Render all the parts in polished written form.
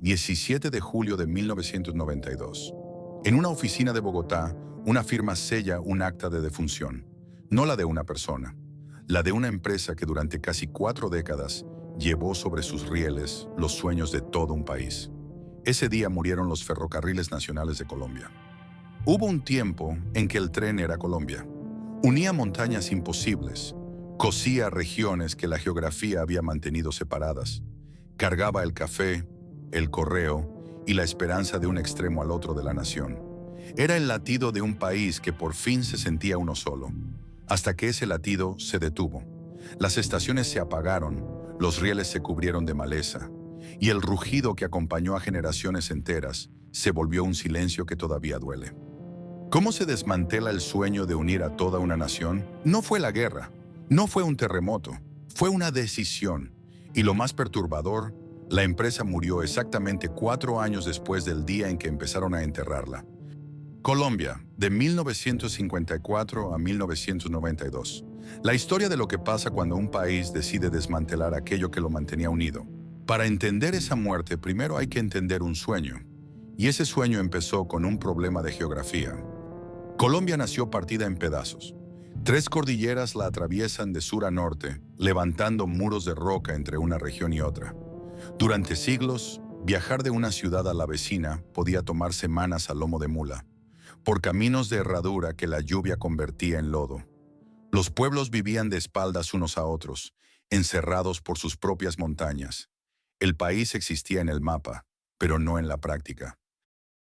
17 de julio de 1992. En una oficina de Bogotá, una firma sella un acta de defunción, no la de una persona, la de una empresa que durante casi 4 décadas llevó sobre sus rieles los sueños de todo un país. Ese día murieron los ferrocarriles nacionales de Colombia. Hubo un tiempo en que el tren era Colombia. Unía montañas imposibles, cosía regiones que la geografía había mantenido separadas, cargaba el café, el correo y la esperanza de un extremo al otro de la nación. Era el latido de un país que por fin se sentía uno solo, hasta que ese latido se detuvo. Las estaciones se apagaron, los rieles se cubrieron de maleza, y el rugido que acompañó a generaciones enteras se volvió un silencio que todavía duele. ¿Cómo se desmantela el sueño de unir a toda una nación? No fue la guerra, no fue un terremoto, fue una decisión. Y lo más perturbador, la empresa murió exactamente 4 años después del día en que empezaron a enterrarla. Colombia, de 1954 a 1992. La historia de lo que pasa cuando un país decide desmantelar aquello que lo mantenía unido. Para entender esa muerte, primero hay que entender un sueño. Y ese sueño empezó con un problema de geografía. Colombia nació partida en pedazos. 3 cordilleras la atraviesan de sur a norte, levantando muros de roca entre una región y otra. Durante siglos, viajar de una ciudad a la vecina podía tomar semanas a lomo de mula, por caminos de herradura que la lluvia convertía en lodo. Los pueblos vivían de espaldas unos a otros, encerrados por sus propias montañas. El país existía en el mapa, pero no en la práctica.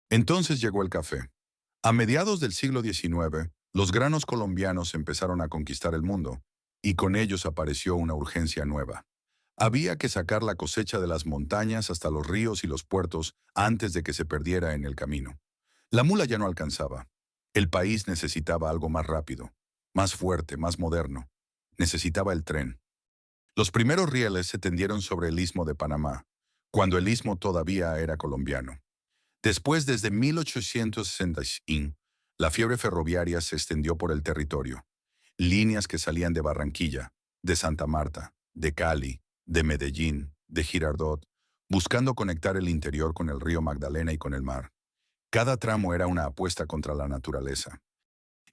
Entonces llegó el café. A mediados del siglo XIX, los granos colombianos empezaron a conquistar el mundo, y con ellos apareció una urgencia nueva. Había que sacar la cosecha de las montañas hasta los ríos y los puertos antes de que se perdiera en el camino. La mula ya no alcanzaba. El país necesitaba algo más rápido, más fuerte, más moderno. Necesitaba el tren. Los primeros rieles se tendieron sobre el Istmo de Panamá, cuando el istmo todavía era colombiano. Después, desde 1865, la fiebre ferroviaria se extendió por el territorio. Líneas que salían de Barranquilla, de Santa Marta, de Cali, de Medellín, de Girardot, buscando conectar el interior con el río Magdalena y con el mar. Cada tramo era una apuesta contra la naturaleza.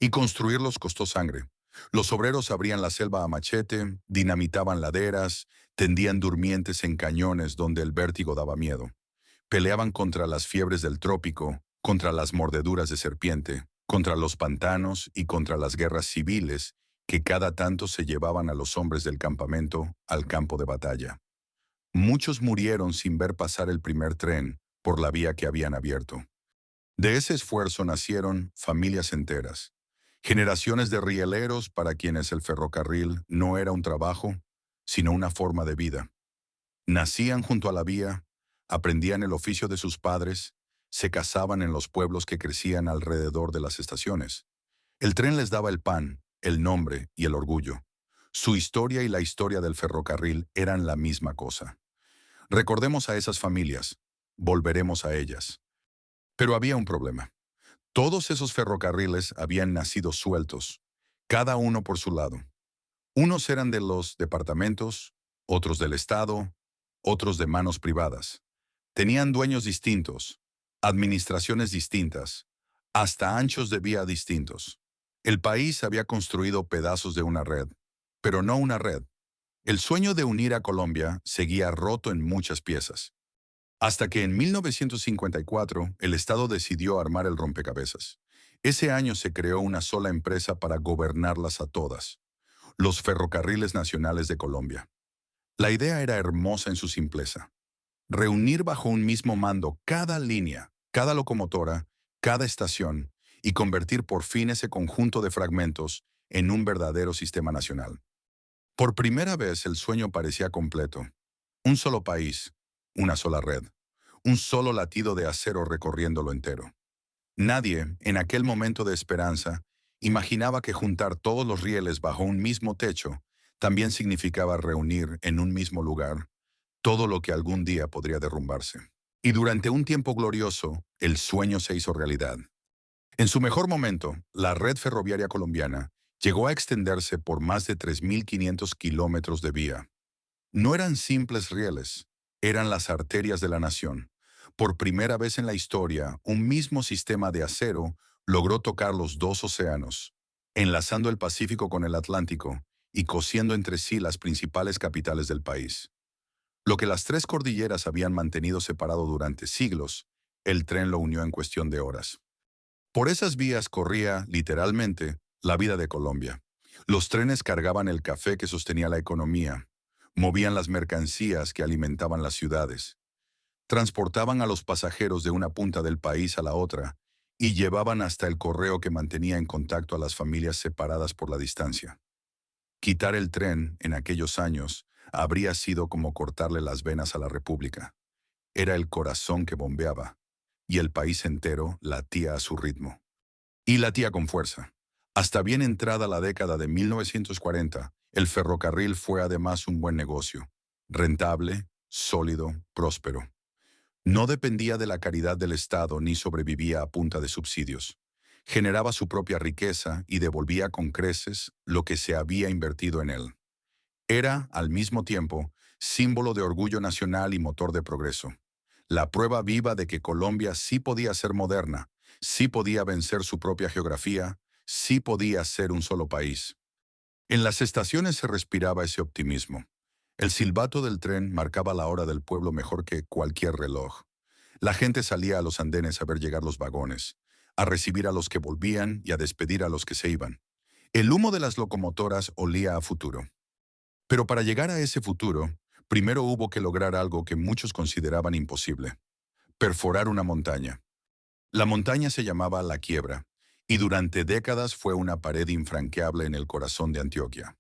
Y construirlos costó sangre. Los obreros abrían la selva a machete, dinamitaban laderas, tendían durmientes en cañones donde el vértigo daba miedo. Peleaban contra las fiebres del trópico, contra las mordeduras de serpiente, contra los pantanos y contra las guerras civiles que cada tanto se llevaban a los hombres del campamento al campo de batalla. Muchos murieron sin ver pasar el primer tren por la vía que habían abierto. De ese esfuerzo nacieron familias enteras, generaciones de rieleros para quienes el ferrocarril no era un trabajo, sino una forma de vida. Nacían junto a la vía, aprendían el oficio de sus padres, se casaban en los pueblos que crecían alrededor de las estaciones. El tren les daba el pan, el nombre y el orgullo. Su historia y la historia del ferrocarril eran la misma cosa. Recordemos a esas familias, volveremos a ellas. Pero había un problema. Todos esos ferrocarriles habían nacido sueltos, cada uno por su lado. Unos eran de los departamentos, otros del Estado, otros de manos privadas. Tenían dueños distintos, administraciones distintas, hasta anchos de vía distintos. El país había construido pedazos de una red, pero no una red. El sueño de unir a Colombia seguía roto en muchas piezas. Hasta que en 1954 el Estado decidió armar el rompecabezas. Ese año se creó una sola empresa para gobernarlas a todas: los Ferrocarriles Nacionales de Colombia. La idea era hermosa en su simpleza: reunir bajo un mismo mando cada línea, cada locomotora, cada estación, y convertir por fin ese conjunto de fragmentos en un verdadero sistema nacional. Por primera vez el sueño parecía completo. Un solo país, una sola red, un solo latido de acero recorriéndolo entero. Nadie, en aquel momento de esperanza, imaginaba que juntar todos los rieles bajo un mismo techo también significaba reunir en un mismo lugar todo lo que algún día podría derrumbarse. Y durante un tiempo glorioso, el sueño se hizo realidad. En su mejor momento, la red ferroviaria colombiana llegó a extenderse por más de 3.500 kilómetros de vía. No eran simples rieles, eran las arterias de la nación. Por primera vez en la historia, un mismo sistema de acero logró tocar los dos océanos, enlazando el Pacífico con el Atlántico y cosiendo entre sí las principales capitales del país. Lo que las tres cordilleras habían mantenido separado durante siglos, el tren lo unió en cuestión de horas. Por esas vías corría, literalmente, la vida de Colombia. Los trenes cargaban el café que sostenía la economía, movían las mercancías que alimentaban las ciudades, transportaban a los pasajeros de una punta del país a la otra y llevaban hasta el correo que mantenía en contacto a las familias separadas por la distancia. Quitar el tren, en aquellos años, habría sido como cortarle las venas a la República. Era el corazón que bombeaba, y el país entero latía a su ritmo. Y latía con fuerza. Hasta bien entrada la década de 1940, el ferrocarril fue además un buen negocio. Rentable, sólido, próspero. No dependía de la caridad del Estado ni sobrevivía a punta de subsidios. Generaba su propia riqueza y devolvía con creces lo que se había invertido en él. Era, al mismo tiempo, símbolo de orgullo nacional y motor de progreso. La prueba viva de que Colombia sí podía ser moderna, sí podía vencer su propia geografía, sí podía ser un solo país. En las estaciones se respiraba ese optimismo. El silbato del tren marcaba la hora del pueblo mejor que cualquier reloj. La gente salía a los andenes a ver llegar los vagones, a recibir a los que volvían y a despedir a los que se iban. El humo de las locomotoras olía a futuro. Pero para llegar a ese futuro, primero hubo que lograr algo que muchos consideraban imposible: perforar una montaña. La montaña se llamaba La Quiebra, y durante décadas fue una pared infranqueable en el corazón de Antioquia.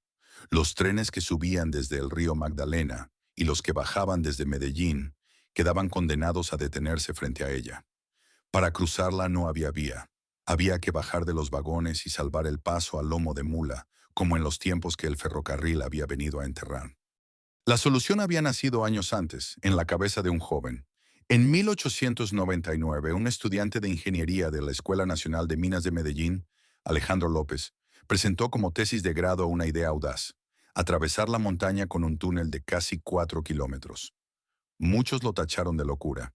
Los trenes que subían desde el río Magdalena y los que bajaban desde Medellín quedaban condenados a detenerse frente a ella. Para cruzarla no había vía. Había que bajar de los vagones y salvar el paso a lomo de mula, como en los tiempos que el ferrocarril había venido a enterrar. La solución había nacido años antes, en la cabeza de un joven. En 1899, un estudiante de ingeniería de la Escuela Nacional de Minas de Medellín, Alejandro López, presentó como tesis de grado una idea audaz: atravesar la montaña con un túnel de casi 4 kilómetros. Muchos lo tacharon de locura.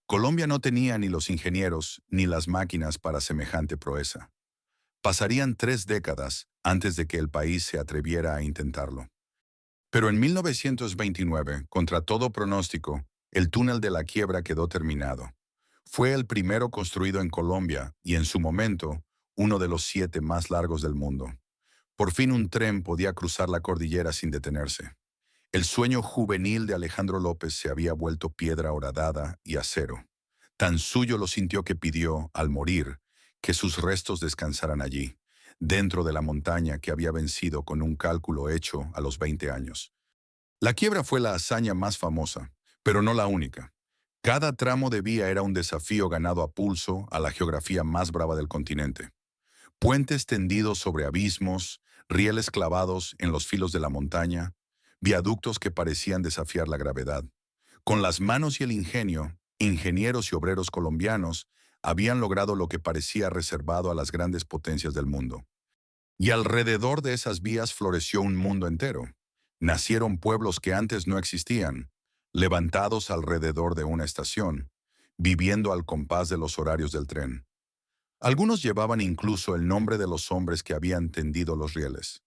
Colombia no tenía ni los ingenieros ni las máquinas para semejante proeza. Pasarían 3 décadas antes de que el país se atreviera a intentarlo. Pero en 1929, contra todo pronóstico, el túnel de La Quiebra quedó terminado. Fue el primero construido en Colombia y, en su momento, uno de los 7 más largos del mundo. Por fin un tren podía cruzar la cordillera sin detenerse. El sueño juvenil de Alejandro López se había vuelto piedra horadada y acero. Tan suyo lo sintió que pidió, al morir, que sus restos descansaran allí, dentro de la montaña que había vencido con un cálculo hecho a los 20 años. La quiebra fue la hazaña más famosa, pero no la única. Cada tramo de vía era un desafío ganado a pulso a la geografía más brava del continente. Puentes tendidos sobre abismos, rieles clavados en los filos de la montaña, viaductos que parecían desafiar la gravedad. Con las manos y el ingenio, ingenieros y obreros colombianos habían logrado lo que parecía reservado a las grandes potencias del mundo. Y alrededor de esas vías floreció un mundo entero. Nacieron pueblos que antes no existían, levantados alrededor de una estación, viviendo al compás de los horarios del tren. Algunos llevaban incluso el nombre de los hombres que habían tendido los rieles.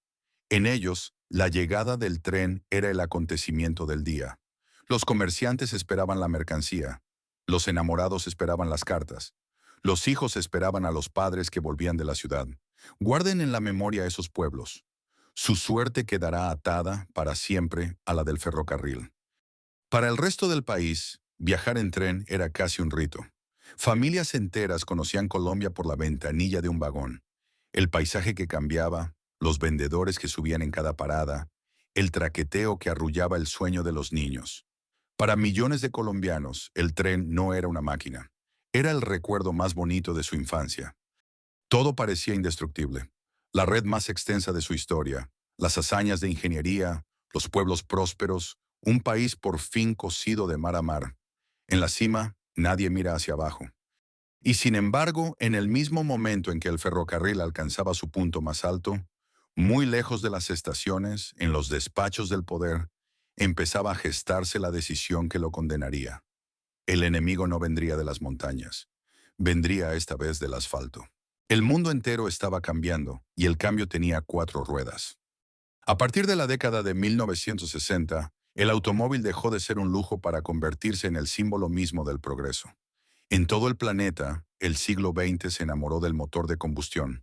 En ellos, la llegada del tren era el acontecimiento del día. Los comerciantes esperaban la mercancía, los enamorados esperaban las cartas, los hijos esperaban a los padres que volvían de la ciudad. Guarden en la memoria esos pueblos. Su suerte quedará atada para siempre a la del ferrocarril. Para el resto del país, viajar en tren era casi un rito. Familias enteras conocían Colombia por la ventanilla de un vagón. El paisaje que cambiaba, los vendedores que subían en cada parada, el traqueteo que arrullaba el sueño de los niños. Para millones de colombianos, el tren no era una máquina. Era el recuerdo más bonito de su infancia. Todo parecía indestructible. La red más extensa de su historia, las hazañas de ingeniería, los pueblos prósperos, un país por fin cosido de mar a mar. En la cima, nadie mira hacia abajo. Y sin embargo, en el mismo momento en que el ferrocarril alcanzaba su punto más alto, muy lejos de las estaciones, en los despachos del poder, empezaba a gestarse la decisión que lo condenaría. El enemigo no vendría de las montañas, vendría esta vez del asfalto. El mundo entero estaba cambiando y el cambio tenía 4 ruedas. A partir de la década de 1960, el automóvil dejó de ser un lujo para convertirse en el símbolo mismo del progreso. En todo el planeta, el siglo XX se enamoró del motor de combustión,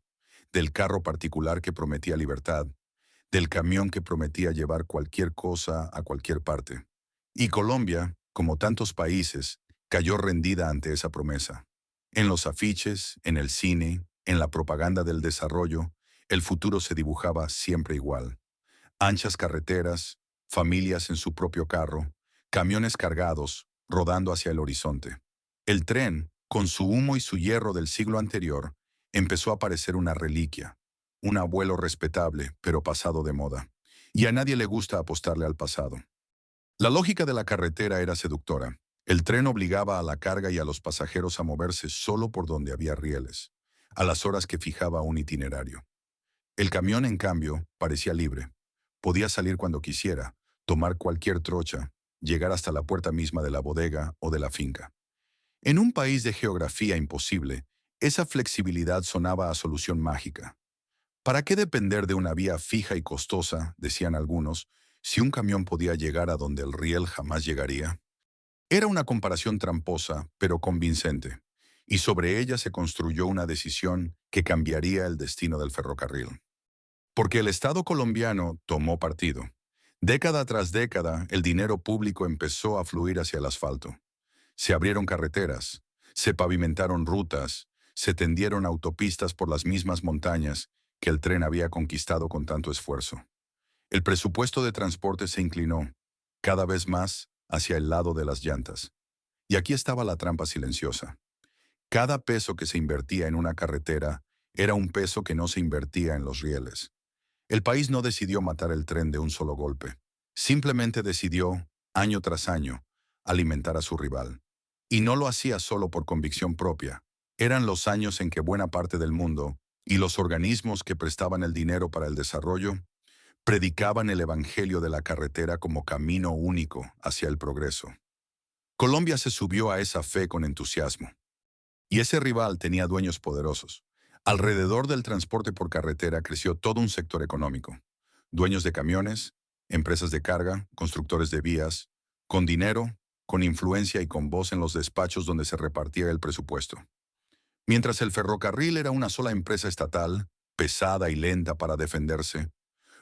del carro particular que prometía libertad, del camión que prometía llevar cualquier cosa a cualquier parte. Y Colombia, como tantos países, cayó rendida ante esa promesa. En los afiches, en el cine, en la propaganda del desarrollo, el futuro se dibujaba siempre igual. Anchas carreteras, familias en su propio carro, camiones cargados, rodando hacia el horizonte. El tren, con su humo y su hierro del siglo anterior, empezó a parecer una reliquia, un abuelo respetable, pero pasado de moda. Y a nadie le gusta apostarle al pasado. La lógica de la carretera era seductora. El tren obligaba a la carga y a los pasajeros a moverse solo por donde había rieles, a las horas que fijaba un itinerario. El camión, en cambio, parecía libre. Podía salir cuando quisiera, tomar cualquier trocha, llegar hasta la puerta misma de la bodega o de la finca. En un país de geografía imposible, esa flexibilidad sonaba a solución mágica. ¿Para qué depender de una vía fija y costosa, decían algunos, si un camión podía llegar a donde el riel jamás llegaría? Era una comparación tramposa, pero convincente, y sobre ella se construyó una decisión que cambiaría el destino del ferrocarril. Porque el Estado colombiano tomó partido. Década tras década, el dinero público empezó a fluir hacia el asfalto. Se abrieron carreteras, se pavimentaron rutas, se tendieron autopistas por las mismas montañas que el tren había conquistado con tanto esfuerzo. El presupuesto de transporte se inclinó, cada vez más, hacia el lado de las llantas. Y aquí estaba la trampa silenciosa. Cada peso que se invertía en una carretera era un peso que no se invertía en los rieles. El país no decidió matar el tren de un solo golpe. Simplemente decidió, año tras año, alimentar a su rival. Y no lo hacía solo por convicción propia. Eran los años en que buena parte del mundo y los organismos que prestaban el dinero para el desarrollo predicaban el evangelio de la carretera como camino único hacia el progreso. Colombia se subió a esa fe con entusiasmo. Y ese rival tenía dueños poderosos. Alrededor del transporte por carretera creció todo un sector económico. Dueños de camiones, empresas de carga, constructores de vías, con dinero, con influencia y con voz en los despachos donde se repartía el presupuesto. Mientras el ferrocarril era una sola empresa estatal, pesada y lenta para defenderse,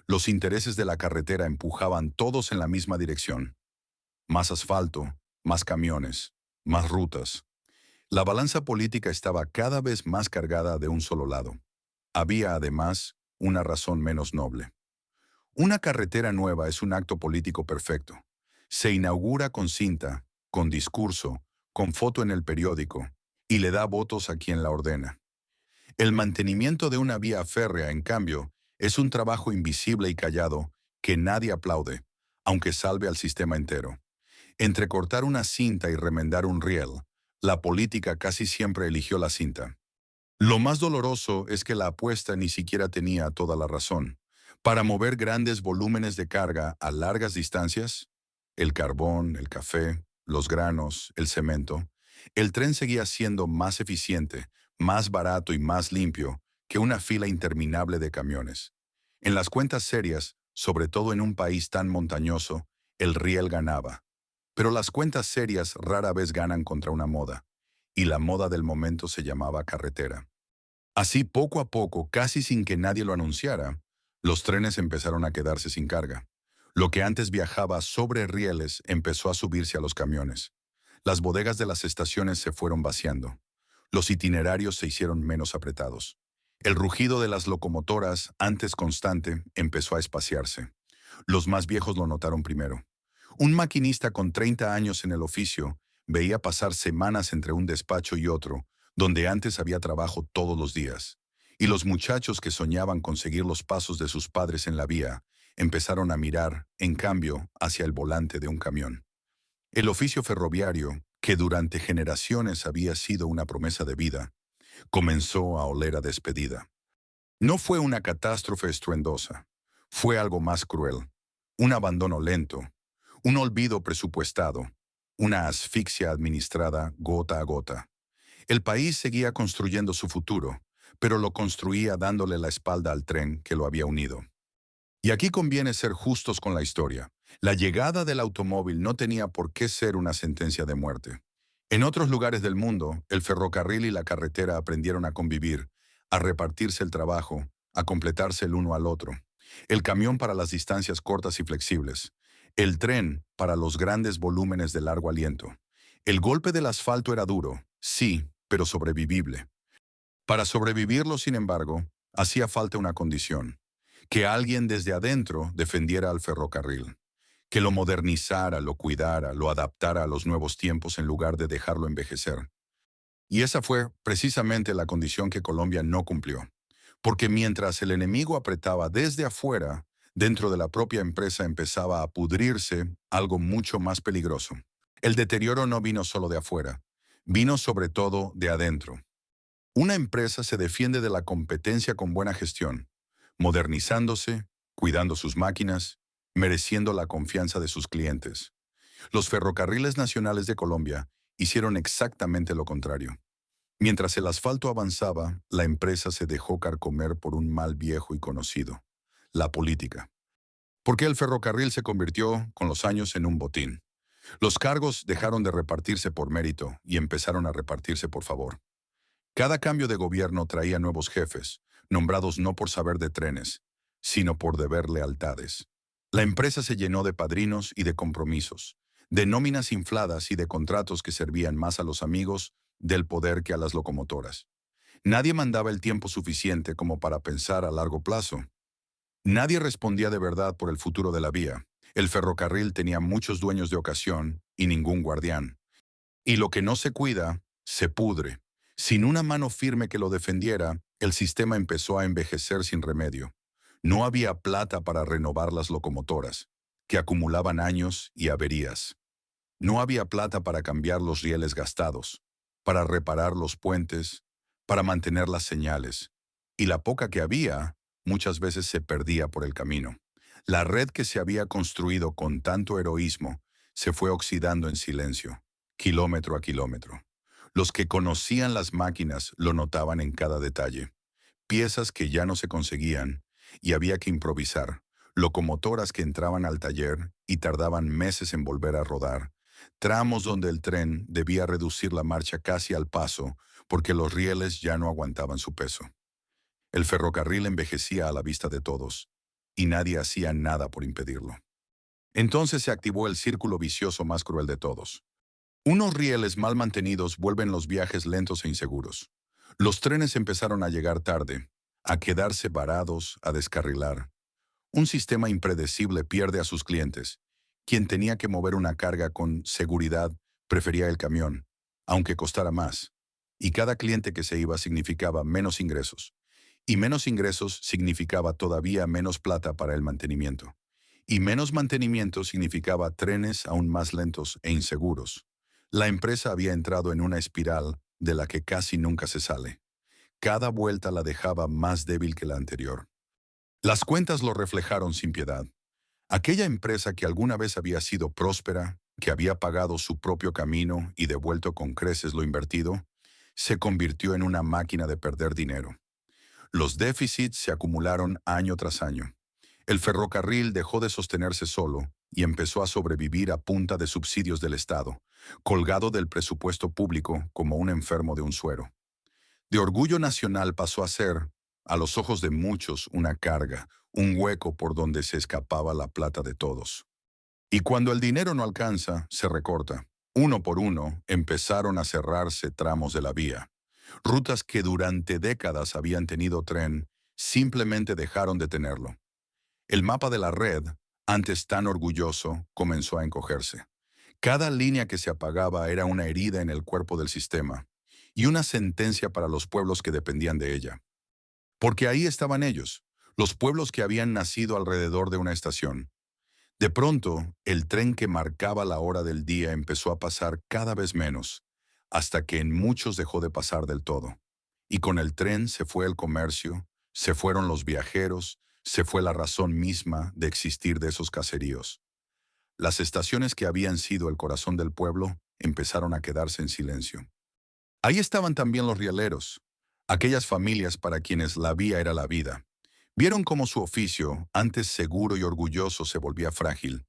los intereses de la carretera empujaban todos en la misma dirección. Más asfalto, más camiones, más rutas. La balanza política estaba cada vez más cargada de un solo lado. Había, además, una razón menos noble. Una carretera nueva es un acto político perfecto. Se inaugura con cinta, con discurso, con foto en el periódico, y le da votos a quien la ordena. El mantenimiento de una vía férrea, en cambio, es un trabajo invisible y callado que nadie aplaude, aunque salve al sistema entero. Entre cortar una cinta y remendar un riel, la política casi siempre eligió la cinta. Lo más doloroso es que la apuesta ni siquiera tenía toda la razón. Para mover grandes volúmenes de carga a largas distancias, el carbón, el café, los granos, el cemento, el tren seguía siendo más eficiente, más barato y más limpio que una fila interminable de camiones. En las cuentas serias, sobre todo en un país tan montañoso, el riel ganaba. Pero las cuentas serias rara vez ganan contra una moda, y la moda del momento se llamaba carretera. Así, poco a poco, casi sin que nadie lo anunciara, los trenes empezaron a quedarse sin carga. Lo que antes viajaba sobre rieles empezó a subirse a los camiones. Las bodegas de las estaciones se fueron vaciando. Los itinerarios se hicieron menos apretados. El rugido de las locomotoras, antes constante, empezó a espaciarse. Los más viejos lo notaron primero. Un maquinista con 30 años en el oficio veía pasar semanas entre un despacho y otro, donde antes había trabajo todos los días. Y los muchachos que soñaban con seguir los pasos de sus padres en la vía, empezaron a mirar, en cambio, hacia el volante de un camión. El oficio ferroviario, que durante generaciones había sido una promesa de vida, comenzó a oler a despedida. No fue una catástrofe estruendosa, fue algo más cruel, un abandono lento, un olvido presupuestado, una asfixia administrada gota a gota. El país seguía construyendo su futuro, pero lo construía dándole la espalda al tren que lo había unido. Y aquí conviene ser justos con la historia. La llegada del automóvil no tenía por qué ser una sentencia de muerte. En otros lugares del mundo, el ferrocarril y la carretera aprendieron a convivir, a repartirse el trabajo, a completarse el uno al otro. El camión para las distancias cortas y flexibles. El tren para los grandes volúmenes de largo aliento. El golpe del asfalto era duro, sí, pero sobrevivible. Para sobrevivirlo, sin embargo, hacía falta una condición: que alguien desde adentro defendiera al ferrocarril, que lo modernizara, lo cuidara, lo adaptara a los nuevos tiempos en lugar de dejarlo envejecer. Y esa fue precisamente la condición que Colombia no cumplió, porque mientras el enemigo apretaba desde afuera, dentro de la propia empresa empezaba a pudrirse algo mucho más peligroso. El deterioro no vino solo de afuera, vino sobre todo de adentro. Una empresa se defiende de la competencia con buena gestión, modernizándose, cuidando sus máquinas, mereciendo la confianza de sus clientes. Los ferrocarriles nacionales de Colombia hicieron exactamente lo contrario. Mientras el asfalto avanzaba, la empresa se dejó carcomer por un mal viejo y conocido: la política. Porque el ferrocarril se convirtió, con los años, en un botín. Los cargos dejaron de repartirse por mérito y empezaron a repartirse por favor. Cada cambio de gobierno traía nuevos jefes, nombrados no por saber de trenes, sino por deber lealtades. La empresa se llenó de padrinos y de compromisos, de nóminas infladas y de contratos que servían más a los amigos del poder que a las locomotoras. Nadie mandaba el tiempo suficiente como para pensar a largo plazo. Nadie respondía de verdad por el futuro de la vía. El ferrocarril tenía muchos dueños de ocasión y ningún guardián. Y lo que no se cuida, se pudre. Sin una mano firme que lo defendiera, el sistema empezó a envejecer sin remedio. No había plata para renovar las locomotoras, que acumulaban años y averías. No había plata para cambiar los rieles gastados, para reparar los puentes, para mantener las señales. Y la poca que había, muchas veces se perdía por el camino. La red que se había construido con tanto heroísmo se fue oxidando en silencio, kilómetro a kilómetro. Los que conocían las máquinas lo notaban en cada detalle. Piezas que ya no se conseguían y había que improvisar. Locomotoras que entraban al taller y tardaban meses en volver a rodar. Tramos donde el tren debía reducir la marcha casi al paso porque los rieles ya no aguantaban su peso. El ferrocarril envejecía a la vista de todos y nadie hacía nada por impedirlo. Entonces se activó el círculo vicioso más cruel de todos. Unos rieles mal mantenidos vuelven los viajes lentos e inseguros. Los trenes empezaron a llegar tarde, a quedarse varados, a descarrilar. Un sistema impredecible pierde a sus clientes. Quien tenía que mover una carga con seguridad prefería el camión, aunque costara más. Y cada cliente que se iba significaba menos ingresos. Y menos ingresos significaba todavía menos plata para el mantenimiento. Y menos mantenimiento significaba trenes aún más lentos e inseguros. La empresa había entrado en una espiral de la que casi nunca se sale. Cada vuelta la dejaba más débil que la anterior. Las cuentas lo reflejaron sin piedad. Aquella empresa que alguna vez había sido próspera, que había pagado su propio camino y devuelto con creces lo invertido, se convirtió en una máquina de perder dinero. Los déficits se acumularon año tras año. El ferrocarril dejó de sostenerse solo y empezó a sobrevivir a punta de subsidios del Estado, colgado del presupuesto público como un enfermo de un suero. De orgullo nacional pasó a ser, a los ojos de muchos, una carga, un hueco por donde se escapaba la plata de todos. Y cuando el dinero no alcanza, se recorta. Uno por uno empezaron a cerrarse tramos de la vía. Rutas que durante décadas habían tenido tren, simplemente dejaron de tenerlo. El mapa de la red, antes tan orgulloso, comenzó a encogerse. Cada línea que se apagaba era una herida en el cuerpo del sistema y una sentencia para los pueblos que dependían de ella. Porque ahí estaban ellos, los pueblos que habían nacido alrededor de una estación. De pronto, el tren que marcaba la hora del día empezó a pasar cada vez menos, hasta que en muchos dejó de pasar del todo. Y con el tren se fue el comercio, se fueron los viajeros, se fue la razón misma de existir de esos caseríos. Las estaciones que habían sido el corazón del pueblo empezaron a quedarse en silencio. Ahí estaban también los rieleros, aquellas familias para quienes la vía era la vida. Vieron cómo su oficio, antes seguro y orgulloso, se volvía frágil.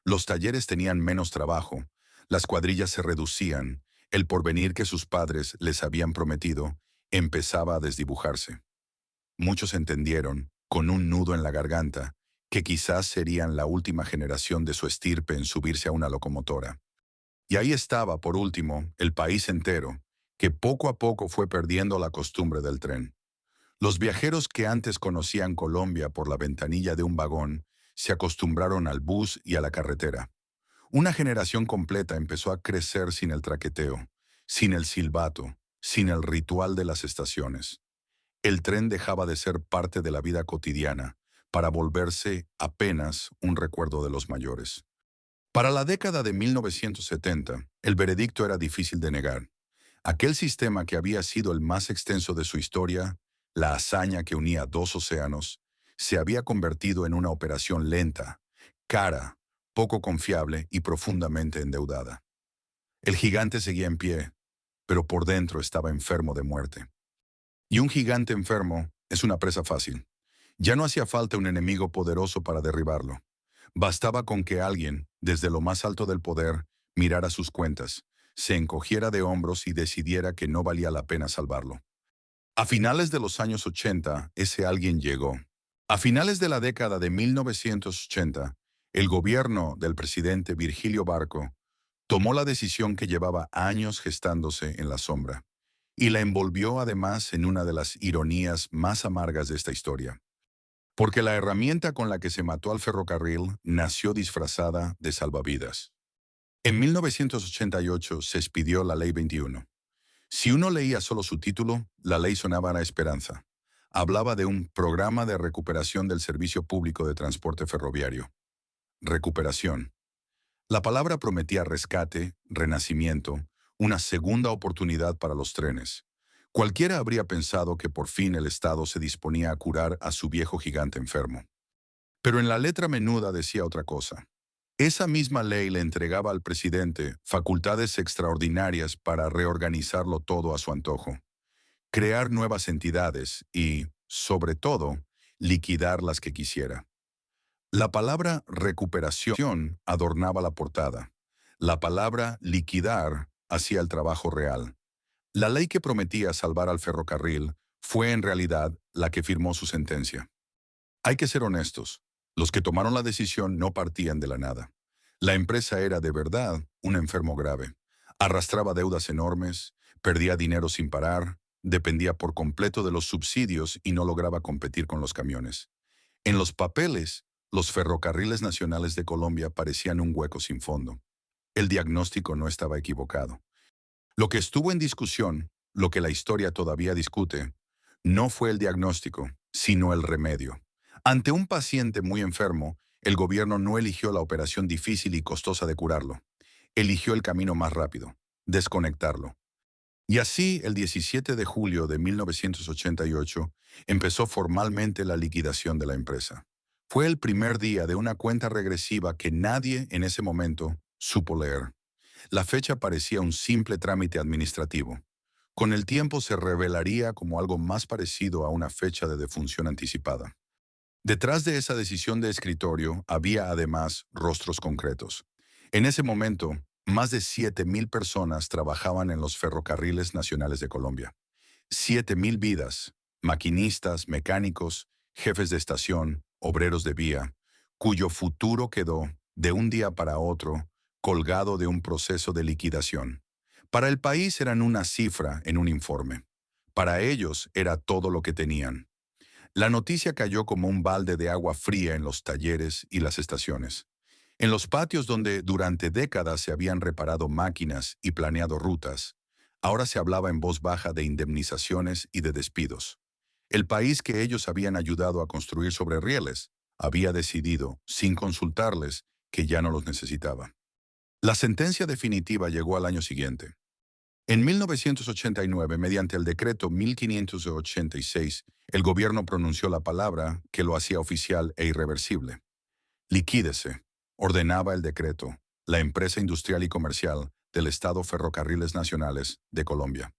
Los talleres tenían menos trabajo, las cuadrillas se reducían, el porvenir que sus padres les habían prometido empezaba a desdibujarse. Muchos entendieron, con un nudo en la garganta, que quizás serían la última generación de su estirpe en subirse a una locomotora. Y ahí estaba, por último, el país entero, que poco a poco fue perdiendo la costumbre del tren. Los viajeros que antes conocían Colombia por la ventanilla de un vagón se acostumbraron al bus y a la carretera. Una generación completa empezó a crecer sin el traqueteo, sin el silbato, sin el ritual de las estaciones. El tren dejaba de ser parte de la vida cotidiana para volverse apenas un recuerdo de los mayores. Para la década de 1970, el veredicto era difícil de negar. Aquel sistema que había sido el más extenso de su historia, la hazaña que unía dos océanos, se había convertido en una operación lenta, cara, poco confiable y profundamente endeudada. El gigante seguía en pie, pero por dentro estaba enfermo de muerte. Y un gigante enfermo es una presa fácil. Ya no hacía falta un enemigo poderoso para derribarlo. Bastaba con que alguien, desde lo más alto del poder, mirara sus cuentas, se encogiera de hombros y decidiera que no valía la pena salvarlo. A finales de los años 80, ese alguien llegó. A finales de la década de 1980, el gobierno del presidente Virgilio Barco tomó la decisión que llevaba años gestándose en la sombra y la envolvió además en una de las ironías más amargas de esta historia. Porque la herramienta con la que se mató al ferrocarril nació disfrazada de salvavidas. En 1988 se expidió la Ley 21. Si uno leía solo su título, la ley sonaba a esperanza. Hablaba de un programa de recuperación del servicio público de transporte ferroviario. Recuperación. La palabra prometía rescate, renacimiento, una segunda oportunidad para los trenes. Cualquiera habría pensado que por fin el Estado se disponía a curar a su viejo gigante enfermo. Pero en la letra menuda decía otra cosa. Esa misma ley le entregaba al presidente facultades extraordinarias para reorganizarlo todo a su antojo, crear nuevas entidades y, sobre todo, liquidar las que quisiera. La palabra recuperación adornaba la portada. La palabra liquidar hacía el trabajo real. La ley que prometía salvar al ferrocarril fue en realidad la que firmó su sentencia. Hay que ser honestos. Los que tomaron la decisión no partían de la nada. La empresa era de verdad un enfermo grave. Arrastraba deudas enormes, perdía dinero sin parar, dependía por completo de los subsidios y no lograba competir con los camiones. En los papeles, los ferrocarriles nacionales de Colombia parecían un hueco sin fondo. El diagnóstico no estaba equivocado. Lo que estuvo en discusión, lo que la historia todavía discute, no fue el diagnóstico, sino el remedio. Ante un paciente muy enfermo, el gobierno no eligió la operación difícil y costosa de curarlo. Eligió el camino más rápido, desconectarlo. Y así, el 17 de julio de 1988, empezó formalmente la liquidación de la empresa. Fue el primer día de una cuenta regresiva que nadie en ese momento supo leer. La fecha parecía un simple trámite administrativo. Con el tiempo se revelaría como algo más parecido a una fecha de defunción anticipada. Detrás de esa decisión de escritorio había además rostros concretos. En ese momento, más de 7,000 personas trabajaban en los ferrocarriles nacionales de Colombia. 7,000 vidas, maquinistas, mecánicos, jefes de estación, obreros de vía, cuyo futuro quedó, de un día para otro, colgado de un proceso de liquidación. Para el país eran una cifra en un informe. Para ellos era todo lo que tenían. La noticia cayó como un balde de agua fría en los talleres y las estaciones. En los patios donde durante décadas se habían reparado máquinas y planeado rutas, ahora se hablaba en voz baja de indemnizaciones y de despidos. El país que ellos habían ayudado a construir sobre rieles había decidido, sin consultarles, que ya no los necesitaba. La sentencia definitiva llegó al año siguiente. En 1989, mediante el decreto 1586, el gobierno pronunció la palabra que lo hacía oficial e irreversible. Liquídese, ordenaba el decreto, la empresa industrial y comercial del Estado Ferrocarriles Nacionales de Colombia.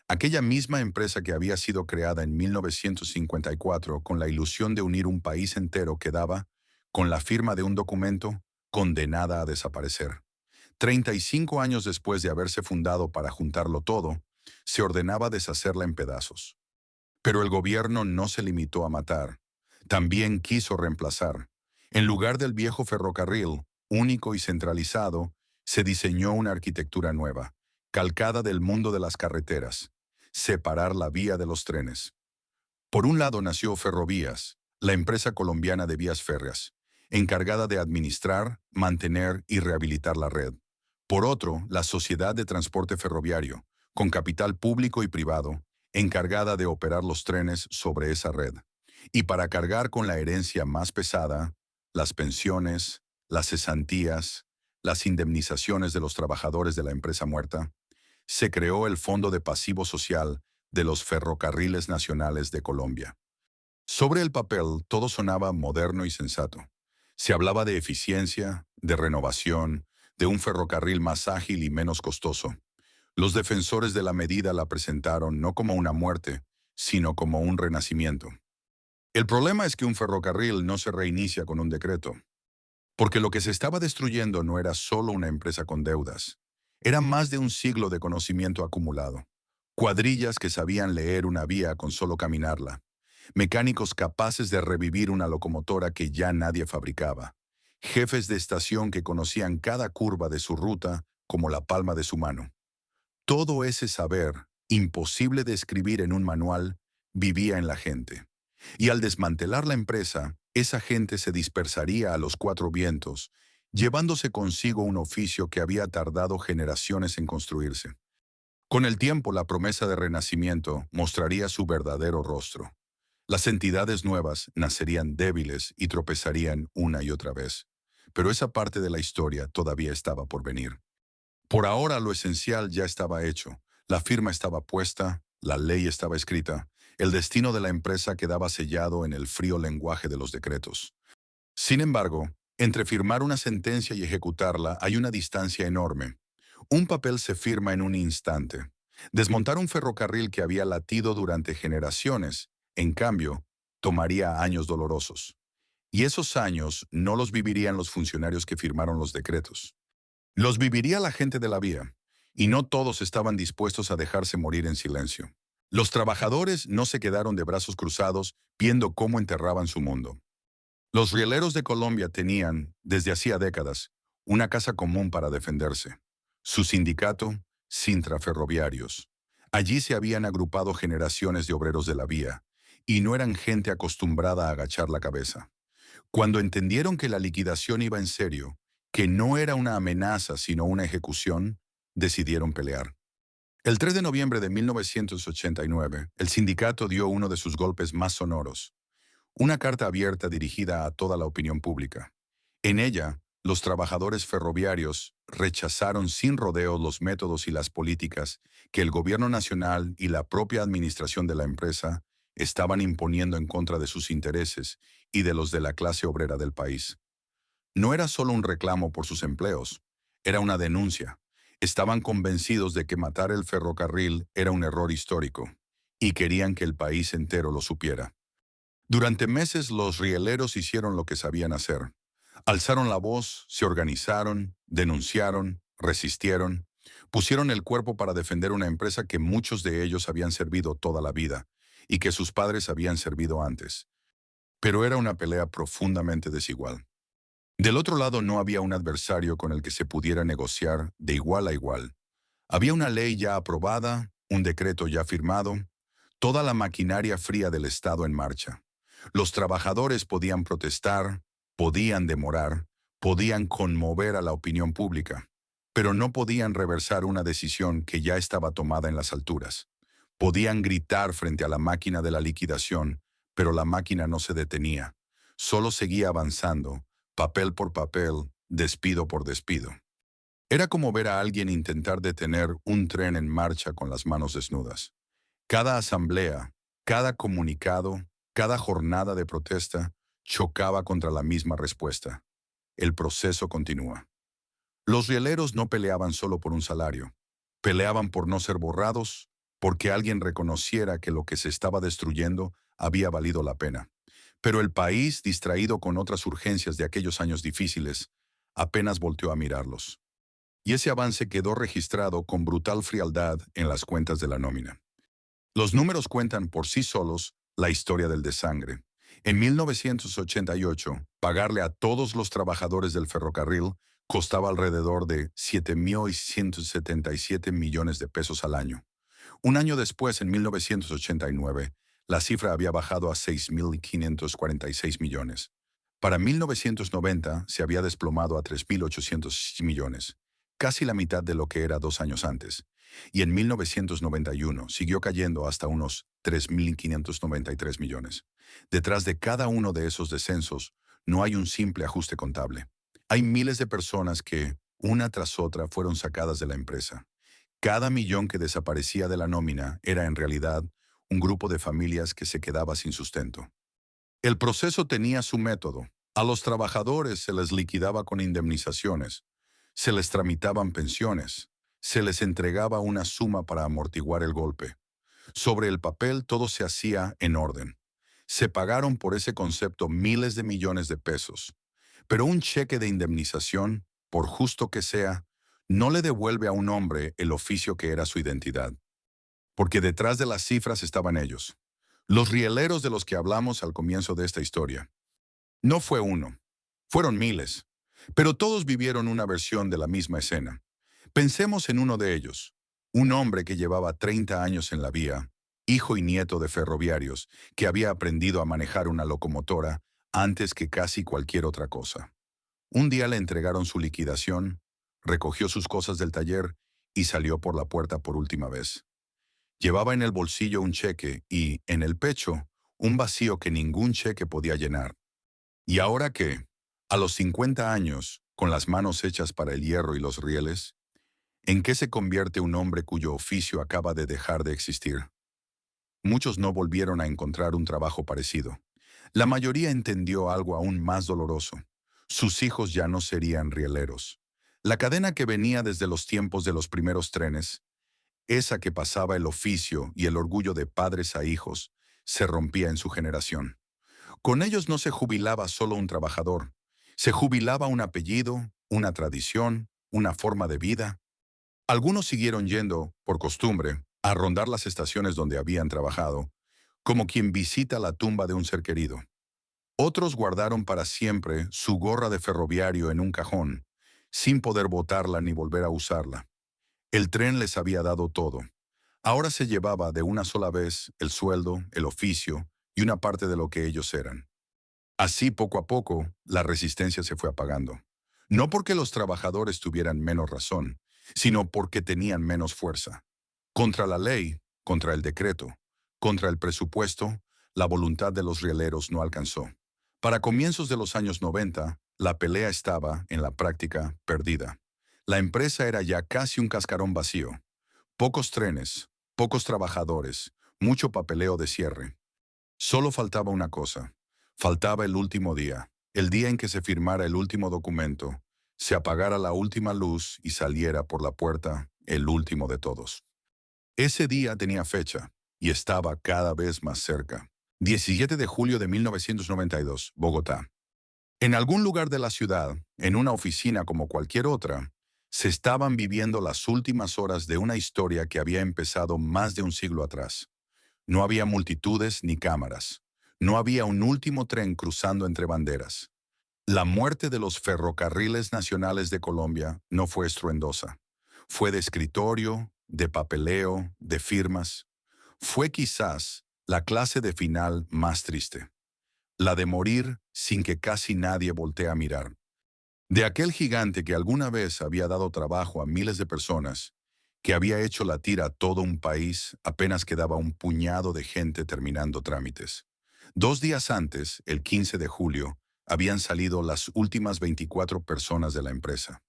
Aquella misma empresa que había sido creada en 1954 con la ilusión de unir un país entero quedaba, con la firma de un documento, condenada a desaparecer. 35 años después de haberse fundado para juntarlo todo, se ordenaba deshacerla en pedazos. Pero el gobierno no se limitó a matar, también quiso reemplazar. En lugar del viejo ferrocarril, único y centralizado, se diseñó una arquitectura nueva, calcada del mundo de las carreteras: separar la vía de los trenes. Por un lado nació Ferrovías, la empresa colombiana de vías férreas, encargada de administrar, mantener y rehabilitar la red. Por otro, la Sociedad de Transporte Ferroviario, con capital público y privado, encargada de operar los trenes sobre esa red. Y para cargar con la herencia más pesada, las pensiones, las cesantías, las indemnizaciones de los trabajadores de la empresa muerta, se creó el Fondo de Pasivo Social de los Ferrocarriles Nacionales de Colombia. Sobre el papel todo sonaba moderno y sensato. Se hablaba de eficiencia, de renovación, de un ferrocarril más ágil y menos costoso. Los defensores de la medida la presentaron no como una muerte, sino como un renacimiento. El problema es que un ferrocarril no se reinicia con un decreto, porque lo que se estaba destruyendo no era solo una empresa con deudas, era más de un siglo de conocimiento acumulado. Cuadrillas que sabían leer una vía con solo caminarla, mecánicos capaces de revivir una locomotora que ya nadie fabricaba, jefes de estación que conocían cada curva de su ruta como la palma de su mano. Todo ese saber, imposible de escribir en un manual, vivía en la gente. Y al desmantelar la empresa, esa gente se dispersaría a los cuatro vientos, llevándose consigo un oficio que había tardado generaciones en construirse. Con el tiempo, la promesa de renacimiento mostraría su verdadero rostro. Las entidades nuevas nacerían débiles y tropezarían una y otra vez. Pero esa parte de la historia todavía estaba por venir. Por ahora lo esencial ya estaba hecho. La firma estaba puesta, la ley estaba escrita, el destino de la empresa quedaba sellado en el frío lenguaje de los decretos. Sin embargo, entre firmar una sentencia y ejecutarla hay una distancia enorme. Un papel se firma en un instante. Desmontar un ferrocarril que había latido durante generaciones, en cambio, tomaría años dolorosos. Y esos años no los vivirían los funcionarios que firmaron los decretos. Los viviría la gente de la vía, y no todos estaban dispuestos a dejarse morir en silencio. Los trabajadores no se quedaron de brazos cruzados viendo cómo enterraban su mundo. Los rieleros de Colombia tenían, desde hacía décadas, una casa común para defenderse: su sindicato, Sintra Ferroviarios. Allí se habían agrupado generaciones de obreros de la vía, y no eran gente acostumbrada a agachar la cabeza. Cuando entendieron que la liquidación iba en serio, que no era una amenaza sino una ejecución, decidieron pelear. El 3 de noviembre de 1989, el sindicato dio uno de sus golpes más sonoros, una carta abierta dirigida a toda la opinión pública. En ella, los trabajadores ferroviarios rechazaron sin rodeos los métodos y las políticas que el gobierno nacional y la propia administración de la empresa estaban imponiendo en contra de sus intereses y de los de la clase obrera del país. No era solo un reclamo por sus empleos, era una denuncia. Estaban convencidos de que matar el ferrocarril era un error histórico, y querían que el país entero lo supiera. Durante meses los rieleros hicieron lo que sabían hacer. Alzaron la voz, se organizaron, denunciaron, resistieron, pusieron el cuerpo para defender una empresa que muchos de ellos habían servido toda la vida y que sus padres habían servido antes. Pero era una pelea profundamente desigual. Del otro lado no había un adversario con el que se pudiera negociar de igual a igual. Había una ley ya aprobada, un decreto ya firmado, toda la maquinaria fría del Estado en marcha. Los trabajadores podían protestar, podían demorar, podían conmover a la opinión pública, pero no podían reversar una decisión que ya estaba tomada en las alturas. Podían gritar frente a la máquina de la liquidación, pero la máquina no se detenía. Solo seguía avanzando, papel por papel, despido por despido. Era como ver a alguien intentar detener un tren en marcha con las manos desnudas. Cada asamblea, cada comunicado, cada jornada de protesta chocaba contra la misma respuesta. el proceso continúa. Los rieleros no peleaban solo por un salario. Peleaban por no ser borrados, porque alguien reconociera que lo que se estaba destruyendo había valido la pena. Pero el país, distraído con otras urgencias de aquellos años difíciles, apenas volteó a mirarlos. Y ese avance quedó registrado con brutal frialdad en las cuentas de la nómina. Los números cuentan por sí solos la historia del desangre. En 1988, pagarle a todos los trabajadores del ferrocarril costaba alrededor de 7.177 millones de pesos al año. Un año después, en 1989, la cifra había bajado a 6.546 millones. Para 1990 se había desplomado a 3.800 millones, casi la mitad de lo que era 2 años antes. Y en 1991 siguió cayendo hasta unos 3.593 millones. Detrás de cada uno de esos descensos no hay un simple ajuste contable. Hay miles de personas que, una tras otra, fueron sacadas de la empresa. Cada millón que desaparecía de la nómina era en realidad un grupo de familias que se quedaba sin sustento. El proceso tenía su método. A los trabajadores se les liquidaba con indemnizaciones, se les tramitaban pensiones, se les entregaba una suma para amortiguar el golpe. Sobre el papel todo se hacía en orden. Se pagaron por ese concepto miles de millones de pesos. Pero un cheque de indemnización, por justo que sea, no le devuelve a un hombre el oficio que era su identidad. Porque detrás de las cifras estaban ellos, los rieleros de los que hablamos al comienzo de esta historia. No fue uno, fueron miles, pero todos vivieron una versión de la misma escena. Pensemos en uno de ellos, un hombre que llevaba 30 años en la vía, hijo y nieto de ferroviarios, que había aprendido a manejar una locomotora antes que casi cualquier otra cosa. Un día le entregaron su liquidación, recogió sus cosas del taller y salió por la puerta por última vez. Llevaba en el bolsillo un cheque y, en el pecho, un vacío que ningún cheque podía llenar. ¿Y ahora qué? A los 50 años, con las manos hechas para el hierro y los rieles, ¿en qué se convierte un hombre cuyo oficio acaba de dejar de existir? Muchos no volvieron a encontrar un trabajo parecido. La mayoría entendió algo aún más doloroso. Sus hijos ya no serían rieleros. La cadena que venía desde los tiempos de los primeros trenes, esa que pasaba el oficio y el orgullo de padres a hijos, se rompía en su generación. Con ellos no se jubilaba solo un trabajador, se jubilaba un apellido, una tradición, una forma de vida. Algunos siguieron yendo, por costumbre, a rondar las estaciones donde habían trabajado, como quien visita la tumba de un ser querido. Otros guardaron para siempre su gorra de ferroviario en un cajón, sin poder botarla ni volver a usarla. El tren les había dado todo. Ahora se llevaba de una sola vez el sueldo, el oficio y una parte de lo que ellos eran. Así, poco a poco, la resistencia se fue apagando. No porque los trabajadores tuvieran menos razón, sino porque tenían menos fuerza. Contra la ley, contra el decreto, contra el presupuesto, la voluntad de los rieleros no alcanzó. Para comienzos de los años 90, la pelea estaba, en la práctica, perdida. La empresa era ya casi un cascarón vacío. Pocos trenes, pocos trabajadores, mucho papeleo de cierre. Solo faltaba una cosa. Faltaba el último día, el día en que se firmara el último documento, se apagara la última luz y saliera por la puerta el último de todos. Ese día tenía fecha y estaba cada vez más cerca. 17 de julio de 1992, Bogotá. En algún lugar de la ciudad, en una oficina como cualquier otra, se estaban viviendo las últimas horas de una historia que había empezado más de un siglo atrás. No había multitudes ni cámaras. No había un último tren cruzando entre banderas. La muerte de los ferrocarriles nacionales de Colombia no fue estruendosa. Fue de escritorio, de papeleo, de firmas. Fue quizás la clase de final más triste. La de morir sin que casi nadie voltee a mirar. De aquel gigante que alguna vez había dado trabajo a miles de personas, que había hecho latir a todo un país, apenas quedaba un puñado de gente terminando trámites. 2 días antes, el 15 de julio, habían salido las últimas 24 personas de la empresa.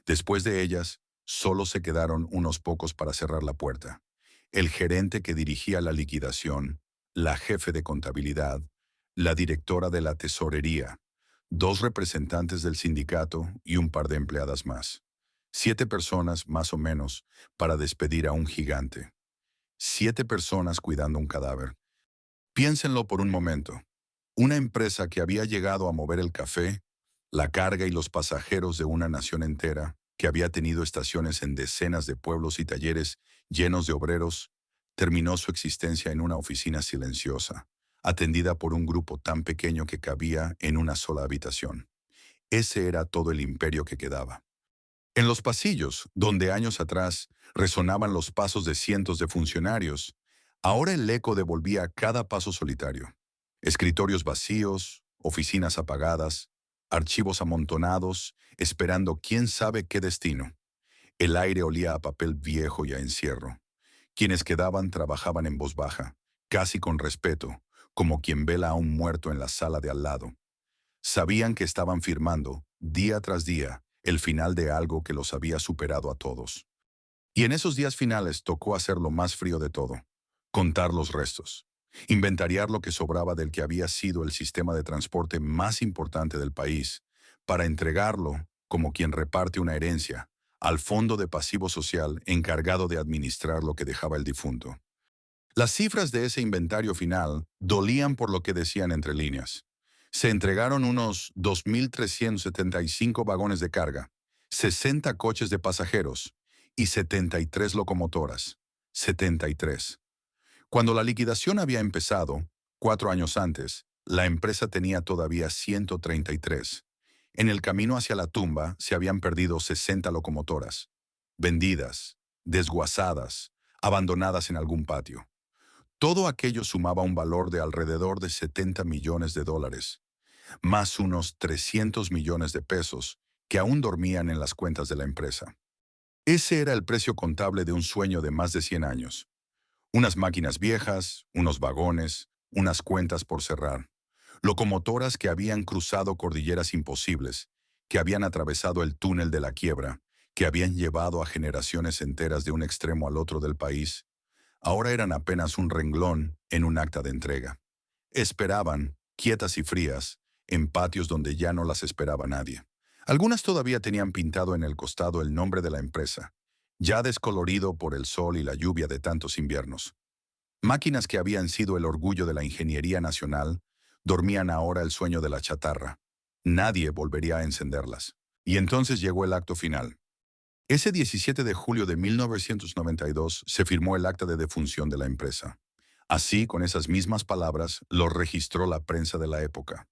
Después de ellas, solo se quedaron unos pocos para cerrar la puerta. El gerente que dirigía la liquidación, la jefe de contabilidad, la directora de la tesorería, 2 representantes del sindicato y un par de empleadas más. 7 personas, más o menos, para despedir a un gigante. 7 personas cuidando un cadáver. Piénsenlo por un momento. Una empresa que había llegado a mover el café, la carga y los pasajeros de una nación entera, que había tenido estaciones en decenas de pueblos y talleres llenos de obreros, terminó su existencia en una oficina silenciosa, atendida por un grupo tan pequeño que cabía en una sola habitación. Ese era todo el imperio que quedaba. En los pasillos, donde años atrás resonaban los pasos de cientos de funcionarios, ahora el eco devolvía cada paso solitario. Escritorios vacíos, oficinas apagadas, archivos amontonados, esperando quién sabe qué destino. El aire olía a papel viejo y a encierro. Quienes quedaban trabajaban en voz baja, casi con respeto, como quien vela a un muerto en la sala de al lado. Sabían que estaban firmando, día tras día, el final de algo que los había superado a todos. Y en esos días finales tocó hacer lo más frío de todo: contar los restos, inventariar lo que sobraba del que había sido el sistema de transporte más importante del país, para entregarlo, como quien reparte una herencia, al fondo de pasivo social encargado de administrar lo que dejaba el difunto. Las cifras de ese inventario final dolían por lo que decían entre líneas. Se entregaron unos 2.375 vagones de carga, 60 coches de pasajeros y 73 locomotoras. 73. Cuando la liquidación había empezado, 4 años antes, la empresa tenía todavía 133. En el camino hacia la tumba se habían perdido 60 locomotoras, vendidas, desguazadas, abandonadas en algún patio. Todo aquello sumaba un valor de alrededor de 70 millones de dólares, más unos 300 millones de pesos que aún dormían en las cuentas de la empresa. Ese era el precio contable de un sueño de más de 100 años. Unas máquinas viejas, unos vagones, unas cuentas por cerrar. Locomotoras que habían cruzado cordilleras imposibles, que habían atravesado el túnel de la quiebra, que habían llevado a generaciones enteras de un extremo al otro del país. Ahora eran apenas un renglón en un acta de entrega. Esperaban, quietas y frías, en patios donde ya no las esperaba nadie. Algunas todavía tenían pintado en el costado el nombre de la empresa, ya descolorido por el sol y la lluvia de tantos inviernos. Máquinas que habían sido el orgullo de la ingeniería nacional, dormían ahora el sueño de la chatarra. Nadie volvería a encenderlas. Y entonces llegó el acto final. Ese 17 de julio de 1992 se firmó el acta de defunción de la empresa. Así, con esas mismas palabras, lo registró la prensa de la época.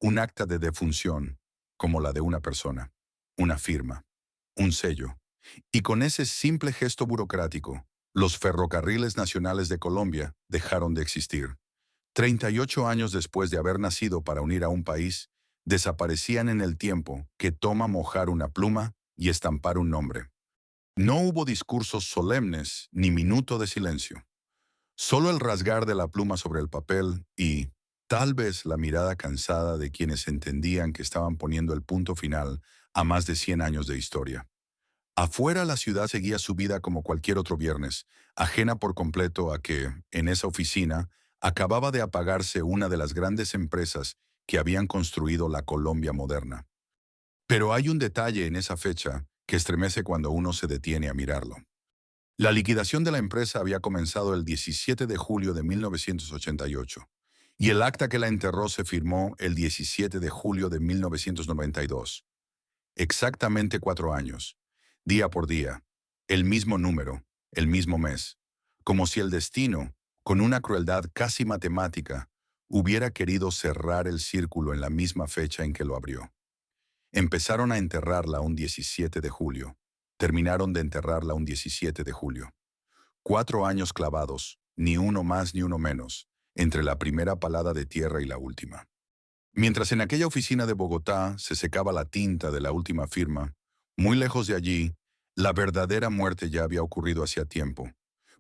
Un acta de defunción, como la de una persona, una firma, un sello. Y con ese simple gesto burocrático, los ferrocarriles nacionales de Colombia dejaron de existir. 38 años después de haber nacido para unir a un país, desaparecían en el tiempo que toma mojar una pluma y estampar un nombre. No hubo discursos solemnes ni minuto de silencio. Solo el rasgar de la pluma sobre el papel y, tal vez, la mirada cansada de quienes entendían que estaban poniendo el punto final a más de 100 años de historia. Afuera la ciudad seguía su vida como cualquier otro viernes, ajena por completo a que, en esa oficina, acababa de apagarse una de las grandes empresas que habían construido la Colombia moderna. Pero hay un detalle en esa fecha que estremece cuando uno se detiene a mirarlo. La liquidación de la empresa había comenzado el 17 de julio de 1988, y el acta que la enterró se firmó el 17 de julio de 1992. Exactamente 4 años, día por día, el mismo número, el mismo mes, como si el destino, con una crueldad casi matemática, hubiera querido cerrar el círculo en la misma fecha en que lo abrió. Empezaron a enterrarla un 17 de julio, terminaron de enterrarla un 17 de julio. 4 años clavados, ni uno más ni uno menos, entre la primera palada de tierra y la última. Mientras en aquella oficina de Bogotá se secaba la tinta de la última firma, muy lejos de allí, la verdadera muerte ya había ocurrido hacía tiempo,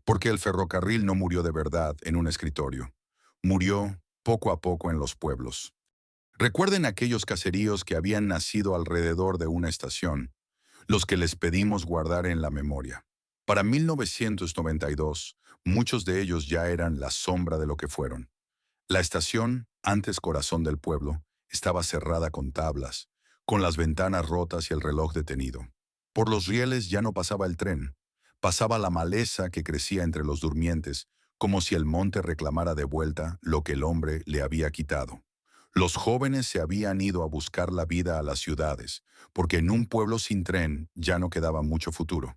porque el ferrocarril no murió de verdad en un escritorio, murió poco a poco en los pueblos. Recuerden aquellos caseríos que habían nacido alrededor de una estación, los que les pedimos guardar en la memoria. Para 1992, muchos de ellos ya eran la sombra de lo que fueron. La estación, antes corazón del pueblo, Estaba cerrada con tablas, con las ventanas rotas y el reloj detenido. Por los rieles ya no pasaba el tren. Pasaba la maleza que crecía entre los durmientes, como si el monte reclamara de vuelta lo que el hombre le había quitado. Los jóvenes se habían ido a buscar la vida a las ciudades, porque en un pueblo sin tren ya no quedaba mucho futuro.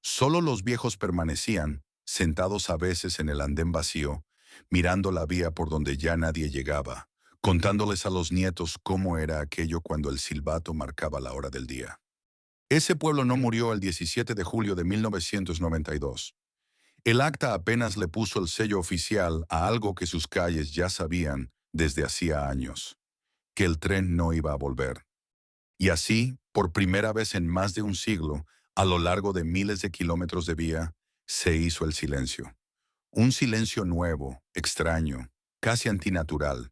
Solo los viejos permanecían, sentados a veces en el andén vacío, mirando la vía por donde ya nadie llegaba, contándoles a los nietos cómo era aquello cuando el silbato marcaba la hora del día. Ese pueblo no murió el 17 de julio de 1992. El acta apenas le puso el sello oficial a algo que sus calles ya sabían desde hacía años, que el tren no iba a volver. Y así, por primera vez en más de un siglo, a lo largo de miles de kilómetros de vía, se hizo el silencio. Un silencio nuevo, extraño, casi antinatural.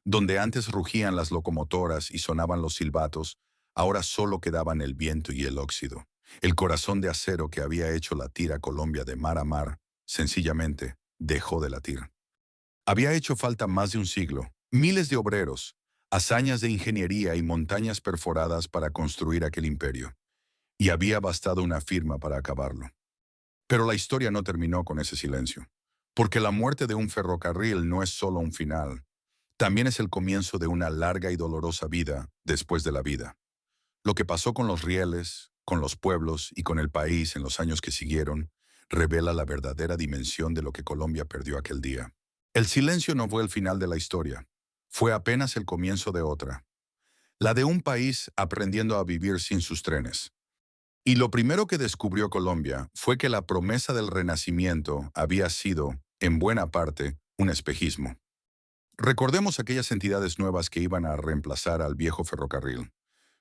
Donde antes rugían las locomotoras y sonaban los silbatos, ahora solo quedaban el viento y el óxido. El corazón de acero que había hecho latir a Colombia de mar a mar, sencillamente, dejó de latir. Había hecho falta más de un siglo, miles de obreros, hazañas de ingeniería y montañas perforadas para construir aquel imperio. Y había bastado una firma para acabarlo. Pero la historia no terminó con ese silencio. Porque la muerte de un ferrocarril no es solo un final, también es el comienzo de una larga y dolorosa vida después de la vida. Lo que pasó con los rieles, con los pueblos y con el país en los años que siguieron, revela la verdadera dimensión de lo que Colombia perdió aquel día. El silencio no fue el final de la historia, fue apenas el comienzo de otra, la de un país aprendiendo a vivir sin sus trenes. Y lo primero que descubrió Colombia fue que la promesa del renacimiento había sido, en buena parte, un espejismo. Recordemos aquellas entidades nuevas que iban a reemplazar al viejo ferrocarril.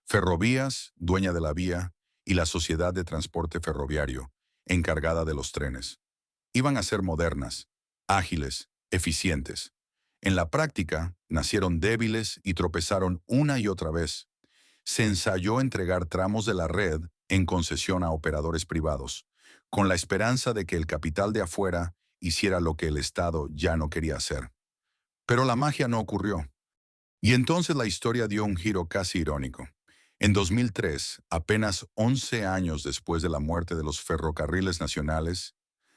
Ferrovías, dueña de la vía, y la Sociedad de Transporte Ferroviario, encargada de los trenes. Iban a ser modernas, ágiles, eficientes. En la práctica, nacieron débiles y tropezaron una y otra vez. Se ensayó entregar tramos de la red en concesión a operadores privados, con la esperanza de que el capital de afuera hiciera lo que el Estado ya no quería hacer. Pero la magia no ocurrió. Y entonces la historia dio un giro casi irónico. En 2003, apenas 11 años después de la muerte de los ferrocarriles nacionales,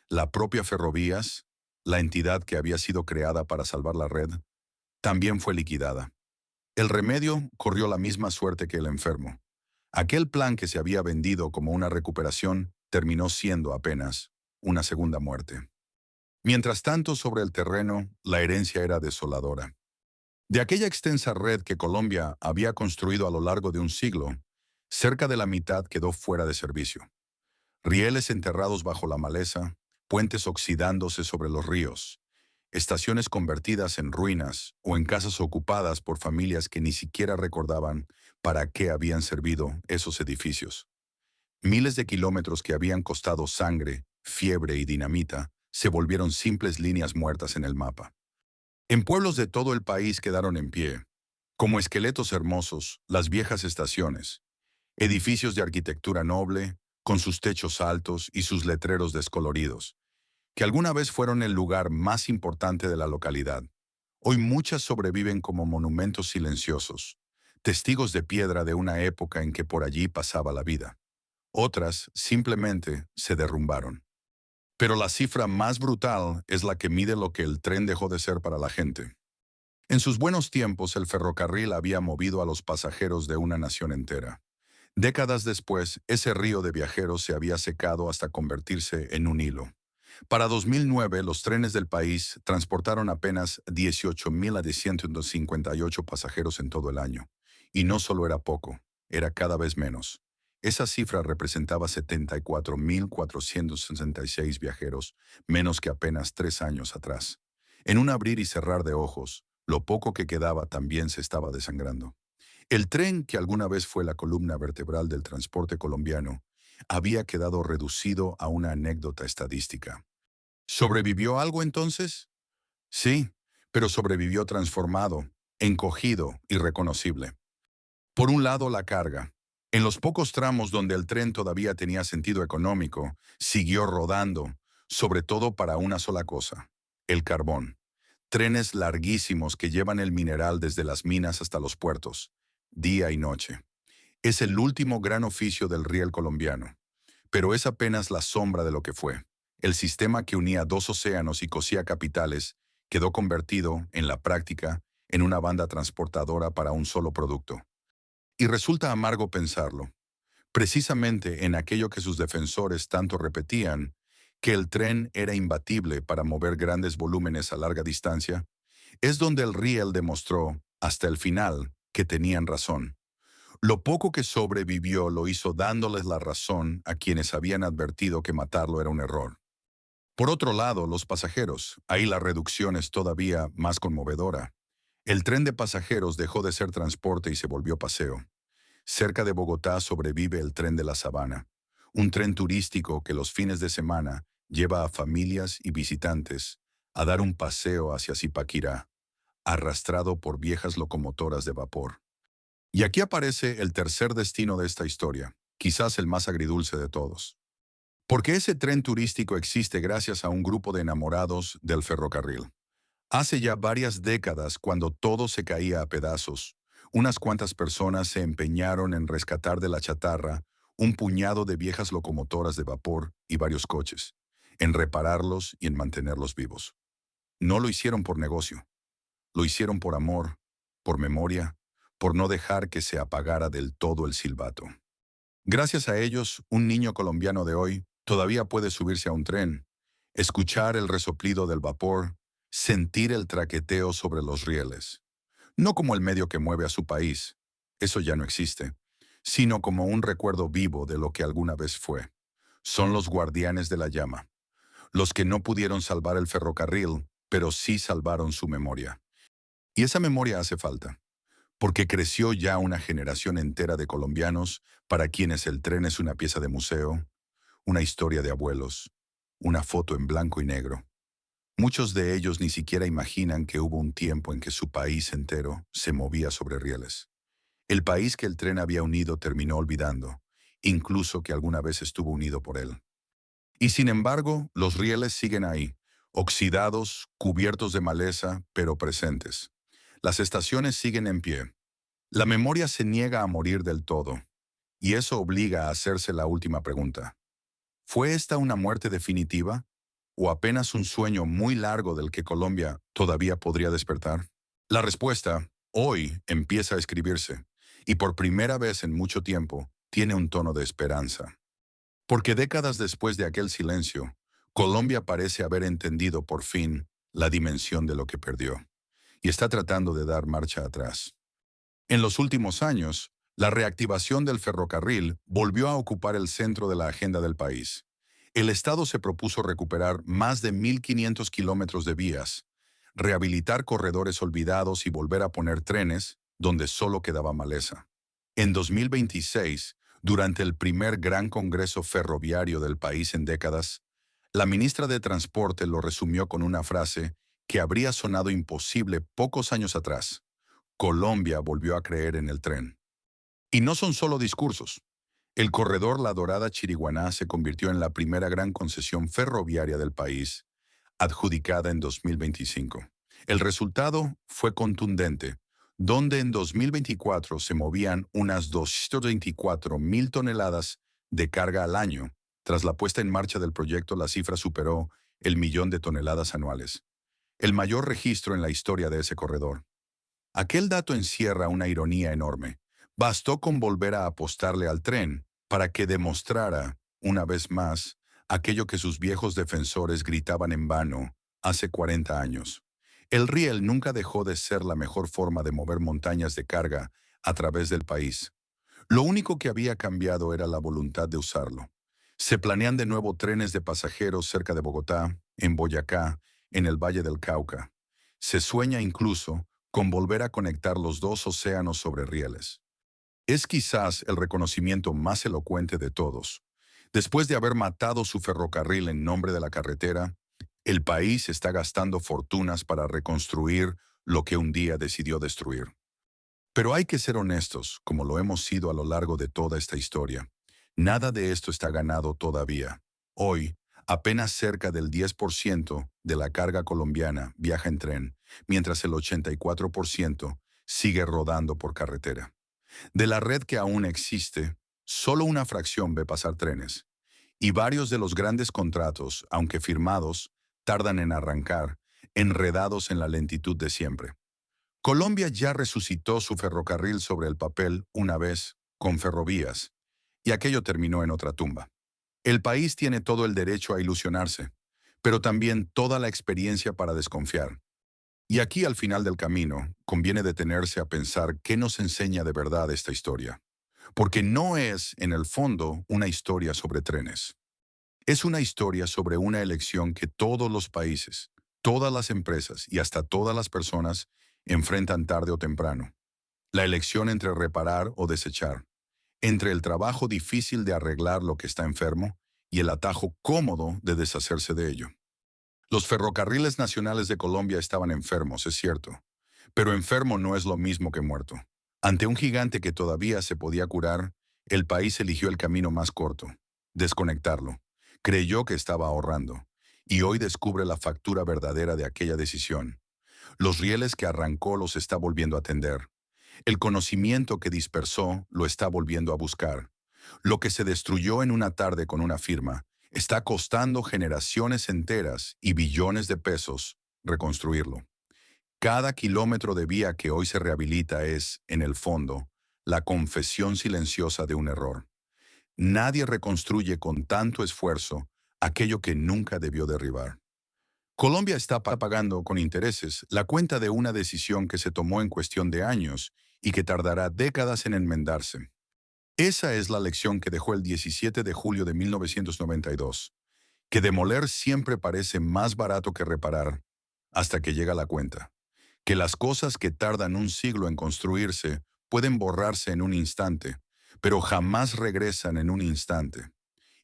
la propia Ferrovías, la entidad que había sido creada para salvar la red, también fue liquidada. El remedio corrió la misma suerte que el enfermo. Aquel plan que se había vendido como una recuperación terminó siendo apenas una segunda muerte. Mientras tanto, sobre el terreno, la herencia era desoladora. De aquella extensa red que Colombia había construido a lo largo de un siglo, cerca de la mitad quedó fuera de servicio. Rieles enterrados bajo la maleza, puentes oxidándose sobre los ríos, estaciones convertidas en ruinas o en casas ocupadas por familias que ni siquiera recordaban para qué habían servido esos edificios. Miles de kilómetros que habían costado sangre, fiebre y dinamita se volvieron simples líneas muertas en el mapa. En pueblos de todo el país quedaron en pie, como esqueletos hermosos, las viejas estaciones, edificios de arquitectura noble, con sus techos altos y sus letreros descoloridos, que alguna vez fueron el lugar más importante de la localidad. Hoy muchas sobreviven como monumentos silenciosos, testigos de piedra de una época en que por allí pasaba la vida. Otras simplemente se derrumbaron. Pero la cifra más brutal es la que mide lo que el tren dejó de ser para la gente. En sus buenos tiempos, el ferrocarril había movido a los pasajeros de una nación entera. Décadas después, ese río de viajeros se había secado hasta convertirse en un hilo. Para 2009, los trenes del país transportaron apenas 18.158 pasajeros en todo el año. Y no solo era poco, era cada vez menos. Esa cifra representaba 74.466 viajeros, menos que apenas 3 años atrás. En un abrir y cerrar de ojos, lo poco que quedaba también se estaba desangrando. El tren, que alguna vez fue la columna vertebral del transporte colombiano, había quedado reducido a una anécdota estadística. ¿Sobrevivió algo entonces? Sí, pero sobrevivió transformado, encogido, irreconocible. Por un lado, la carga. En los pocos tramos donde el tren todavía tenía sentido económico, siguió rodando, sobre todo para una sola cosa: el carbón. Trenes larguísimos que llevan el mineral desde las minas hasta los puertos, día y noche. Es el último gran oficio del riel colombiano, pero es apenas la sombra de lo que fue. El sistema que unía dos océanos y cosía capitales quedó convertido, en la práctica, en una banda transportadora para un solo producto. Y resulta amargo pensarlo, precisamente en aquello que sus defensores tanto repetían, que el tren era imbatible para mover grandes volúmenes a larga distancia, es donde el riel demostró, hasta el final, que tenían razón. Lo poco que sobrevivió lo hizo dándoles la razón a quienes habían advertido que matarlo era un error. Por otro lado, los pasajeros, ahí la reducción es todavía más conmovedora. El tren de pasajeros dejó de ser transporte y se volvió paseo. Cerca de Bogotá sobrevive el tren de la Sabana, un tren turístico que los fines de semana lleva a familias y visitantes a dar un paseo hacia Zipaquirá, arrastrado por viejas locomotoras de vapor. Y aquí aparece el tercer destino de esta historia, quizás el más agridulce de todos. Porque ese tren turístico existe gracias a un grupo de enamorados del ferrocarril. Hace ya varias décadas, cuando todo se caía a pedazos, unas cuantas personas se empeñaron en rescatar de la chatarra un puñado de viejas locomotoras de vapor y varios coches, en repararlos y en mantenerlos vivos. No lo hicieron por negocio, lo hicieron por amor, por memoria, por no dejar que se apagara del todo el silbato. Gracias a ellos, un niño colombiano de hoy todavía puede subirse a un tren, escuchar el resoplido del vapor, sentir el traqueteo sobre los rieles. No como el medio que mueve a su país, eso ya no existe, sino como un recuerdo vivo de lo que alguna vez fue. Son los guardianes de la llama, los que no pudieron salvar el ferrocarril, pero sí salvaron su memoria. Y esa memoria hace falta, porque creció ya una generación entera de colombianos para quienes el tren es una pieza de museo, una historia de abuelos, una foto en blanco y negro. Muchos de ellos ni siquiera imaginan que hubo un tiempo en que su país entero se movía sobre rieles. El país que el tren había unido terminó olvidando, incluso que alguna vez estuvo unido por él. Y sin embargo, los rieles siguen ahí, oxidados, cubiertos de maleza, pero presentes. Las estaciones siguen en pie. La memoria se niega a morir del todo, y eso obliga a hacerse la última pregunta. ¿Fue esta una muerte definitiva o apenas un sueño muy largo del que Colombia todavía podría despertar? La respuesta, hoy, empieza a escribirse, y por primera vez en mucho tiempo, tiene un tono de esperanza. Porque décadas después de aquel silencio, Colombia parece haber entendido por fin la dimensión de lo que perdió, y está tratando de dar marcha atrás. En los últimos años, la reactivación del ferrocarril volvió a ocupar el centro de la agenda del país. El Estado se propuso recuperar más de 1.500 kilómetros de vías, rehabilitar corredores olvidados y volver a poner trenes donde solo quedaba maleza. En 2026, durante el primer gran congreso ferroviario del país en décadas, la ministra de Transporte lo resumió con una frase que habría sonado imposible pocos años atrás. Colombia volvió a creer en el tren. Y no son solo discursos. El corredor La Dorada-Chiriguaná se convirtió en la primera gran concesión ferroviaria del país, adjudicada en 2025. El resultado fue contundente, donde en 2024 se movían unas 224.000 toneladas de carga al año. Tras la puesta en marcha del proyecto, la cifra superó el 1.000.000 de toneladas anuales, el mayor registro en la historia de ese corredor. Aquel dato encierra una ironía enorme. Bastó con volver a apostarle al tren para que demostrara, una vez más, aquello que sus viejos defensores gritaban en vano hace 40 años. El riel nunca dejó de ser la mejor forma de mover montañas de carga a través del país. Lo único que había cambiado era la voluntad de usarlo. Se planean de nuevo trenes de pasajeros cerca de Bogotá, en Boyacá, en el Valle del Cauca. Se sueña incluso con volver a conectar los dos océanos sobre rieles. Es quizás el reconocimiento más elocuente de todos. Después de haber matado su ferrocarril en nombre de la carretera, el país está gastando fortunas para reconstruir lo que un día decidió destruir. Pero hay que ser honestos, como lo hemos sido a lo largo de toda esta historia. Nada de esto está ganado todavía. Hoy, apenas cerca del 10% de la carga colombiana viaja en tren, mientras el 84% sigue rodando por carretera. De la red que aún existe, solo una fracción ve pasar trenes, y varios de los grandes contratos, aunque firmados, tardan en arrancar, enredados en la lentitud de siempre. Colombia ya resucitó su ferrocarril sobre el papel una vez, con ferrovías, y aquello terminó en otra tumba. El país tiene todo el derecho a ilusionarse, pero también toda la experiencia para desconfiar. Y aquí al final del camino, conviene detenerse a pensar qué nos enseña de verdad esta historia. Porque no es, en el fondo, una historia sobre trenes. Es una historia sobre una elección que todos los países, todas las empresas y hasta todas las personas enfrentan tarde o temprano. La elección entre reparar o desechar, entre el trabajo difícil de arreglar lo que está enfermo y el atajo cómodo de deshacerse de ello. Los ferrocarriles nacionales de Colombia estaban enfermos, es cierto, pero enfermo no es lo mismo que muerto. Ante un gigante que todavía se podía curar, el país eligió el camino más corto, desconectarlo. Creyó que estaba ahorrando, y hoy descubre la factura verdadera de aquella decisión. Los rieles que arrancó los está volviendo a tender. El conocimiento que dispersó lo está volviendo a buscar. Lo que se destruyó en una tarde con una firma está costando generaciones enteras y billones de pesos reconstruirlo. Cada kilómetro de vía que hoy se rehabilita es, en el fondo, la confesión silenciosa de un error. Nadie reconstruye con tanto esfuerzo aquello que nunca debió derribar. Colombia está pagando con intereses la cuenta de una decisión que se tomó en cuestión de años y que tardará décadas en enmendarse. Esa es la lección que dejó el 17 de julio de 1992, que demoler siempre parece más barato que reparar hasta que llega la cuenta, que las cosas que tardan un siglo en construirse pueden borrarse en un instante, pero jamás regresan en un instante,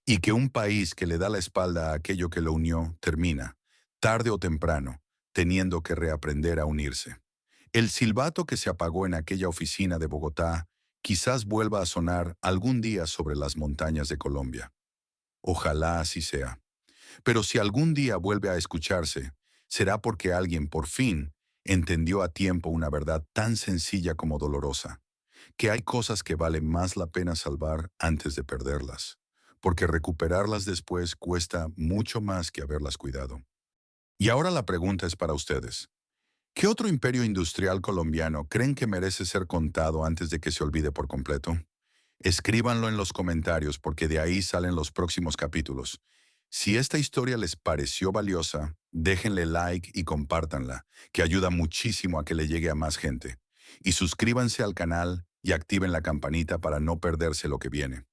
y que un país que le da la espalda a aquello que lo unió termina, tarde o temprano, teniendo que reaprender a unirse. El silbato que se apagó en aquella oficina de Bogotá quizás vuelva a sonar algún día sobre las montañas de Colombia. Ojalá así sea. Pero si algún día vuelve a escucharse, será porque alguien por fin entendió a tiempo una verdad tan sencilla como dolorosa, que hay cosas que vale más la pena salvar antes de perderlas, porque recuperarlas después cuesta mucho más que haberlas cuidado. Y ahora la pregunta es para ustedes. ¿Qué otro imperio industrial colombiano creen que merece ser contado antes de que se olvide por completo? Escríbanlo en los comentarios porque de ahí salen los próximos capítulos. Si esta historia les pareció valiosa, déjenle like y compártanla, que ayuda muchísimo a que le llegue a más gente. Y suscríbanse al canal y activen la campanita para no perderse lo que viene.